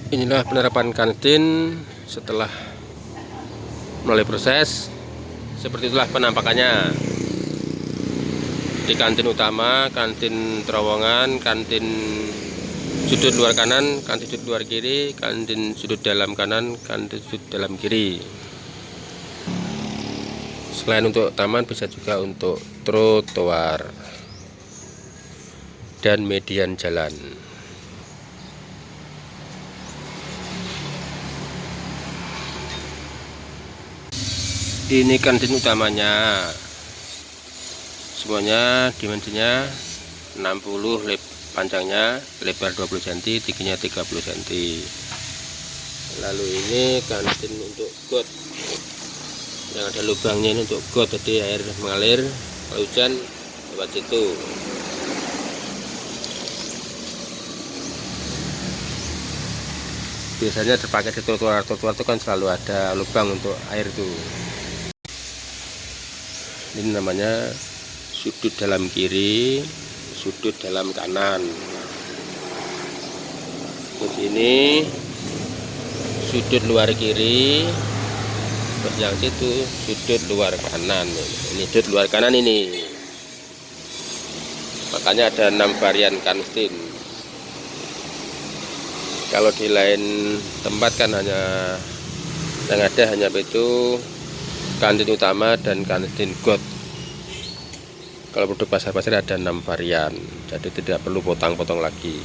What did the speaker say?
Inilah penerapan kantin setelah melalui proses. Seperti itulah penampakannya di kantin utama, kantin terowongan, kantin sudut luar kanan, kantin sudut luar kiri, kantin sudut dalam kanan, kantin sudut dalam kiri. Selain untuk taman, bisa juga untuk trotoar dan median jalan. Ini kantin utamanya, semuanya dimensinya 60, panjangnya lebar 20 cm, tingginya 30 cm. Lalu ini kantin untuk got yang ada lubangnya, ini untuk got, jadi air mengalir kalau hujan lewat situ. Biasanya terpakai di trotoar itu kan selalu ada lubang untuk air itu. Ini namanya sudut dalam kiri, sudut dalam kanan. Terus ini sudut luar kiri, terus yang situ sudut luar kanan. Ini sudut luar kanan ini. Makanya ada 6 varian kantin. Kalau di lain tempat kan hanya yang ada hanya itu kantin utama dan kantin got. Kalau produk pasar-pasar ada 6 varian, jadi tidak perlu potong-potong lagi.